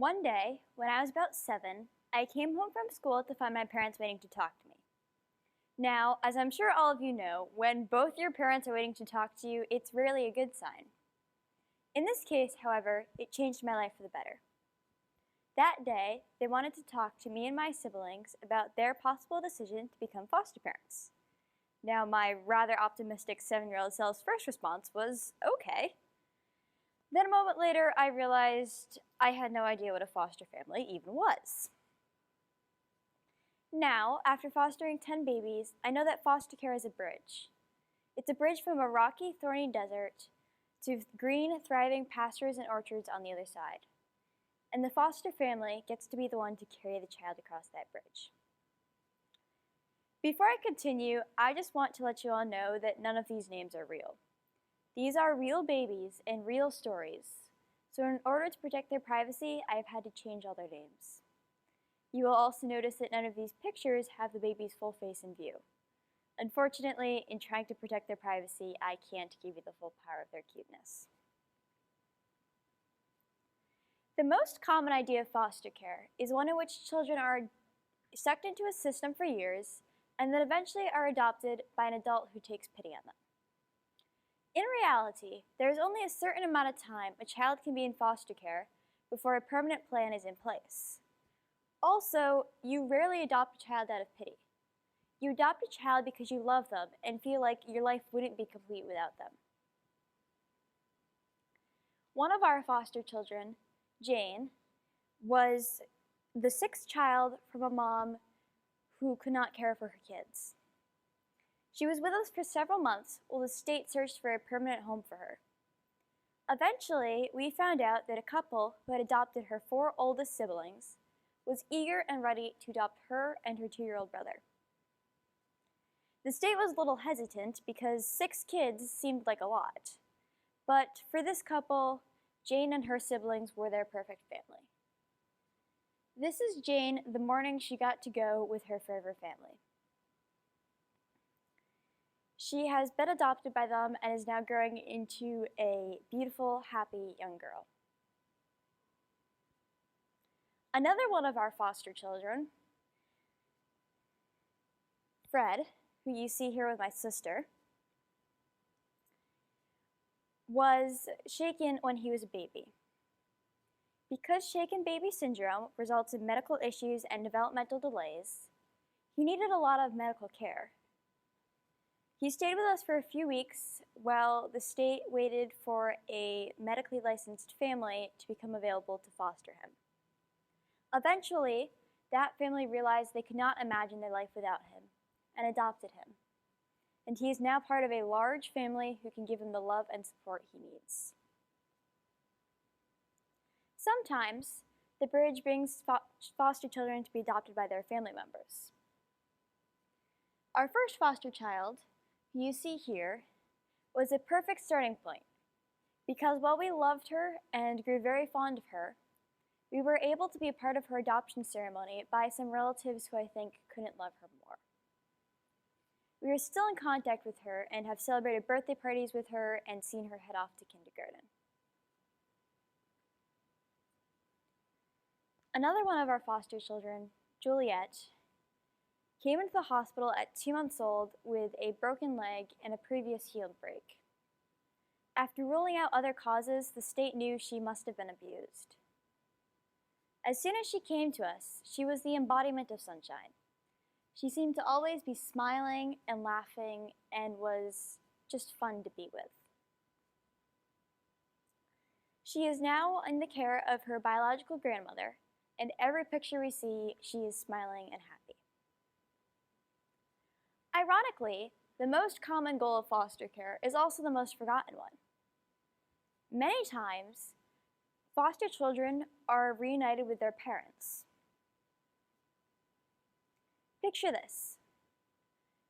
One day, when I was about 7, I came home from school to find my parents waiting to talk to me. Now, as I'm sure all of you know, when both your parents are waiting to talk to you, it's rarely a good sign. In this case, however, it changed my life for the better. That day, they wanted to talk to me and my siblings about their possible decision to become foster parents. Now, my rather optimistic 7-year-old self's first response was, okay. Then a moment later, I realized I had no idea what a foster family even was. Now, after fostering 10 babies, I know that foster care is a bridge. It's a bridge from a rocky, thorny desert to green, thriving pastures and orchards on the other side. And the foster family gets to be the one to carry the child across that bridge. Before I continue, I just want to let you all know that none of these names are real. These are real babies and real stories, so in order to protect their privacy, I have had to change all their names. You will also notice that none of these pictures have the baby's full face in view. Unfortunately, in trying to protect their privacy, I can't give you the full power of their cuteness. The most common idea of foster care is one in which children are sucked into a system for years and then eventually are adopted by an adult who takes pity on them. In reality, there is only a certain amount of time a child can be in foster care before a permanent plan is in place. Also, you rarely adopt a child out of pity. You adopt a child because you love them and feel like your life wouldn't be complete without them. One of our foster children, Jane, was the 6th child from a mom who could not care for her kids. She was with us for several months while the state searched for a permanent home for her. Eventually, we found out that a couple who had adopted her 4 oldest siblings was eager and ready to adopt her and her 2-year-old brother. The state was a little hesitant because 6 kids seemed like a lot, but for this couple, Jane and her siblings were their perfect family. This is Jane the morning she got to go with her forever family. She has been adopted by them and is now growing into a beautiful, happy young girl. Another one of our foster children, Fred, who you see here with my sister, was shaken when he was a baby. Because shaken baby syndrome results in medical issues and developmental delays, he needed a lot of medical care. He stayed with us for a few weeks while the state waited for a medically licensed family to become available to foster him. Eventually, that family realized they could not imagine their life without him and adopted him. And he is now part of a large family who can give him the love and support he needs. Sometimes, the bridge brings foster children to be adopted by their family members. Our first foster child, who you see here, was a perfect starting point because while we loved her and grew very fond of her, we were able to be a part of her adoption ceremony by some relatives who I think couldn't love her more. We are still in contact with her and have celebrated birthday parties with her and seen her head off to kindergarten. Another one of our foster children, Juliet, came into the hospital at 2 months old with a broken leg and a previous healed break. After ruling out other causes, the state knew she must have been abused. As soon as she came to us, she was the embodiment of sunshine. She seemed to always be smiling and laughing and was just fun to be with. She is now in the care of her biological grandmother, and every picture we see, she is smiling and happy. Ironically, the most common goal of foster care is also the most forgotten one. Many times, foster children are reunited with their parents. Picture this.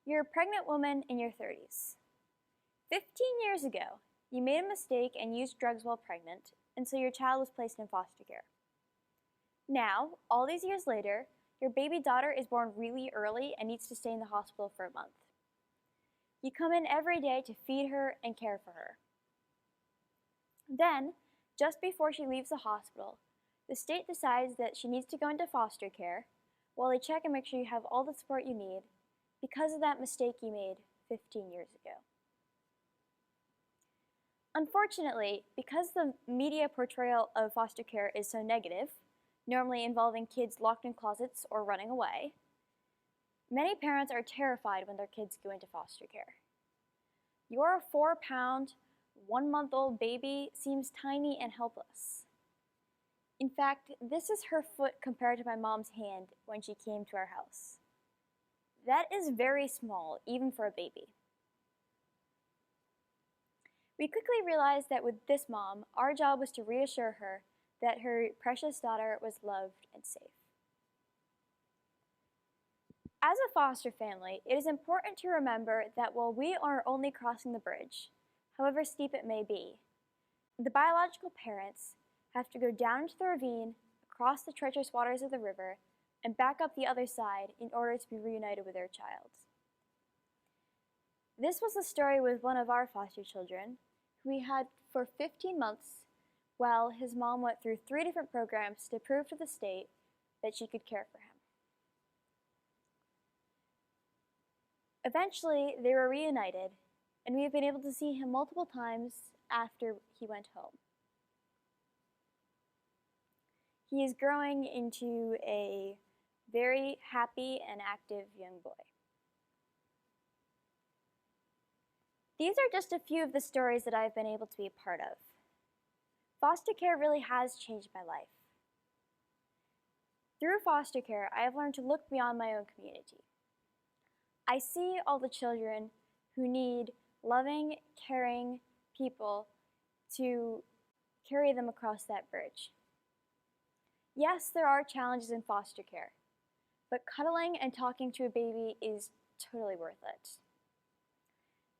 You're a pregnant woman in your 30s. 15 years ago, you made a mistake and used drugs while pregnant, and so your child was placed in foster care. Now, all these years later, your baby daughter is born really early and needs to stay in the hospital for a month. You come in every day to feed her and care for her. Then, just before she leaves the hospital, The state decides that she needs to go into foster care while they check and make sure you have all the support you need because of that mistake you made 15 years ago. Unfortunately, because the media portrayal of foster care is so negative, normally involving kids locked in closets or running away, many parents are terrified when their kids go into foster care. Your 4-pound, 1-month-old baby seems tiny and helpless. In fact, this is her foot compared to my mom's hand when she came to our house. That is very small, even for a baby. We quickly realized that with this mom, our job was to reassure her that her precious daughter was loved and safe. As a foster family, it is important to remember that while we are only crossing the bridge, however steep it may be, the biological parents have to go down into the ravine, across the treacherous waters of the river, and back up the other side in order to be reunited with their child. This was the story with one of our foster children, who we had for 15 months while his mom went through 3 different programs to prove to the state that she could care for him. Eventually, they were reunited, and we have been able to see him multiple times after he went home. He is growing into a very happy and active young boy. These are just a few of the stories that I've been able to be a part of. Foster care really has changed my life. Through foster care, I have learned to look beyond my own community. I see all the children who need loving, caring people to carry them across that bridge. Yes, there are challenges in foster care, but cuddling and talking to a baby is totally worth it.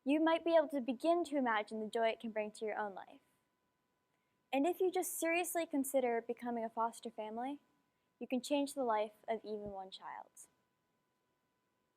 You might be able to begin to imagine the joy it can bring to your own life. And if you just seriously consider becoming a foster family, you can change the life of even one child.